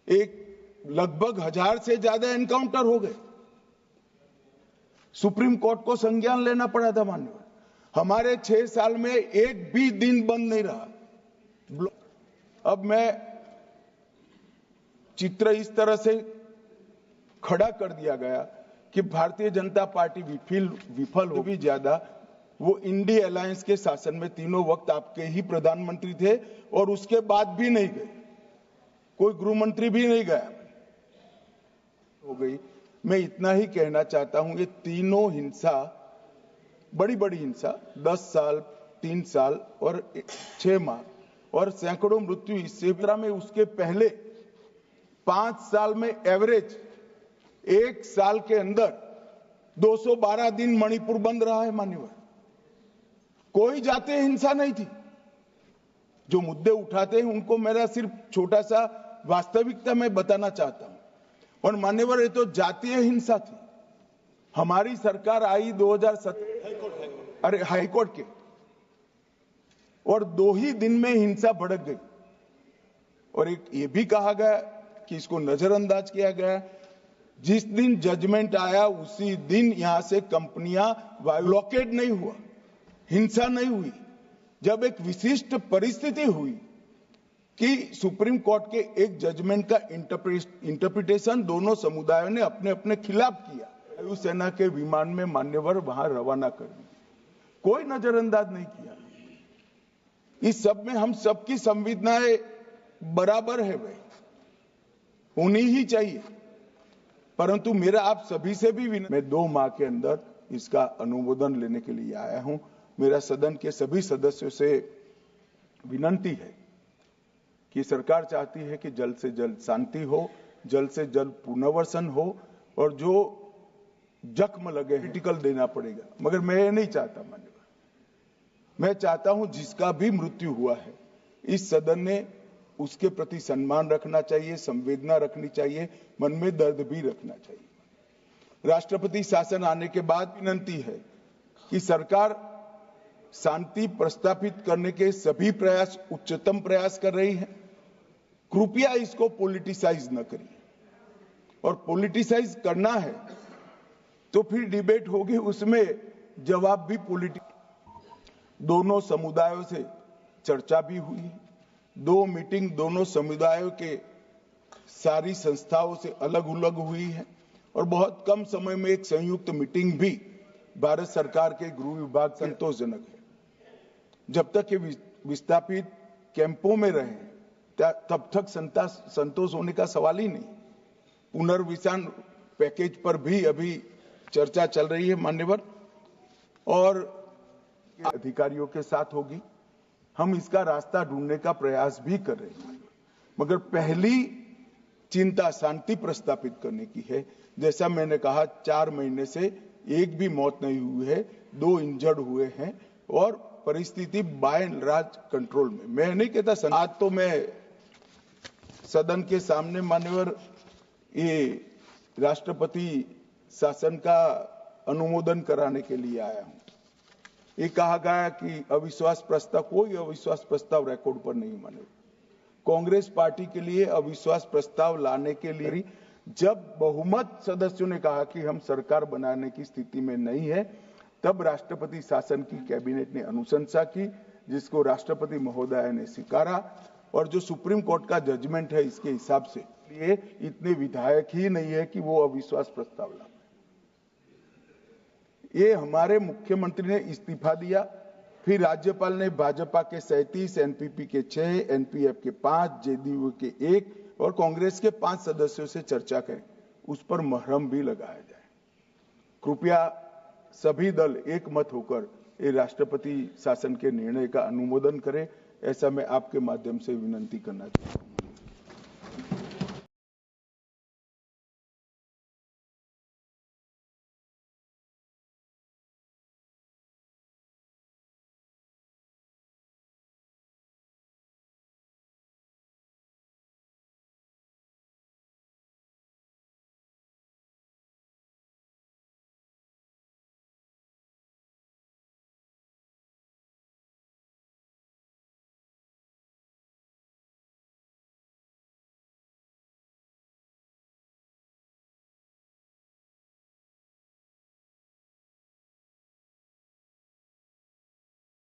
एक लगभग 1000 से ज्यादा एनकाउंटर हो गए। सुप्रीम कोर्ट को संज्ञान लेना पड़ा था माननीय। हमारे 6 साल में एक भी दिन बंद नहीं रहा। अब मैं चित्र इस तरह से खड़ा कर दिया गया कि भारतीय जनता पार्टी विफल हो भी ज्यादा वो इंडिया अलायंस के शासन में तीनों वक्त आपके ही प्रधानमंत्री थे और उसके बाद भी नहीं गए, कोई गृह मंत्री भी नहीं गया हो गई। मैं इतना ही कहना चाहता हूं, ये तीनों हिंसा बड़ी बड़ी हिंसा 10 साल 3 साल और 6 माह और सैकड़ों मृत्यु इससे में उसके पहले 5 साल में एवरेज 1 साल के अंदर 212 दिन मणिपुर बंद रहा है मान्यवर। कोई जातीय हिंसा नहीं थी। जो मुद्दे उठाते हैं उनको मेरा सिर्फ छोटा सा वास्तविकता में बताना चाहता हूं। और मान्यवर ये तो जातीय हिंसा थी। हमारी सरकार आई 2007 हाईकोर्ट के और 2 ही दिन में हिंसा भड़क गई और एक ये भी कहा गया कि इसको नजरअंदाज किया गया। जिस दिन जजमेंट आया उसी दिन यहां से कंपनियां ब्लॉकेड नहीं हुआ, हिंसा नहीं हुई। जब एक विशिष्ट परिस्थिति हुई कि सुप्रीम कोर्ट के एक जजमेंट का इंटरप्रिटेशन दोनों समुदायों ने अपने अपने खिलाफ किया, वायुसेना के विमान में मान्यवर वहां रवाना कर दिए, कोई नजरअंदाज नहीं किया। इस सब में हम सबकी संवेदनाएं बराबर है, भाई होनी ही चाहिए। परंतु मेरा आप सभी से भी मैं 2 माह के अंदर इसका अनुमोदन लेने के लिए आया हूं। मेरा सदन के सभी सदस्यों से विनती है कि सरकार चाहती है कि जल्द से जल्द शांति हो, जल्द से जल्द पुनर्वसन हो और जो जख्म लगे क्रिटिकल देना पड़ेगा, मगर मैं ये नहीं चाहता मान्यवर। मैं चाहता हूं जिसका भी मृत्यु हुआ है इस सदन ने उसके प्रति सम्मान रखना चाहिए, संवेदना रखनी चाहिए, मन में दर्द भी रखना चाहिए। राष्ट्रपति शासन आने के बाद विनती है कि सरकार शांति प्रस्थापित करने के सभी प्रयास उच्चतम प्रयास कर रही है। कृपया इसको पॉलिटिसाइज न करिए और पॉलिटिसाइज करना है तो फिर डिबेट होगी, उसमें जवाब भी दोनों समुदायों से चर्चा भी हुई। 2 मीटिंग दोनों समुदायों के सारी संस्थाओं से अलग अलग हुई है और बहुत कम समय में एक संयुक्त मीटिंग भी भारत सरकार के गृह विभाग संतोषजनक है। जब तक ये विस्थापित कैंपों में रहे तब तक संतोष होने का सवाल ही नहीं। पुनर्विसान पैकेज पर भी अभी चर्चा चल रही है मान्यवर और अधिकारियों के साथ होगी। हम इसका रास्ता ढूंढने का प्रयास भी कर रहे हैं, मगर पहली चिंता शांति प्रस्थापित करने की है। जैसा मैंने कहा 4 महीने से एक भी मौत नहीं हुई है, 2 इंजर्ड हुए हैं और परिस्थिति बाय एंड लार्ज कंट्रोल में। मैं नहीं कहता आज तो मैं सदन के सामने मान्यवर ये राष्ट्रपति शासन का अनुमोदन कराने के लिए आया हूं। ये कहा गया कि अविश्वास प्रस्ताव, कोई अविश्वास प्रस्ताव रिकॉर्ड पर नहीं माने। कांग्रेस पार्टी के लिए अविश्वास प्रस्ताव लाने के लिए जब बहुमत सदस्यों ने कहा कि हम सरकार बनाने की स्थिति में नहीं है, तब राष्ट्रपति शासन की कैबिनेट ने अनुशंसा की, जिसको राष्ट्रपति महोदय ने स्वीकारा और जो सुप्रीम कोर्ट का जजमेंट है इसके हिसाब से ये इतने विधायक ही नहीं है कि वो अविश्वास प्रस्ताव ला। ये हमारे मुख्यमंत्री ने इस्तीफा दिया, फिर राज्यपाल ने भाजपा के 37, एनपीपी के 6, एनपीएफ के 5, जेडीयू के 1 और कांग्रेस के 5 सदस्यों से चर्चा करें, उस पर मुहर्रम भी लगाया जाए। कृपया सभी दल एक मत होकर ये राष्ट्रपति शासन के निर्णय का अनुमोदन करें, ऐसा मैं आपके माध्यम से विनती करना चाहता हूं।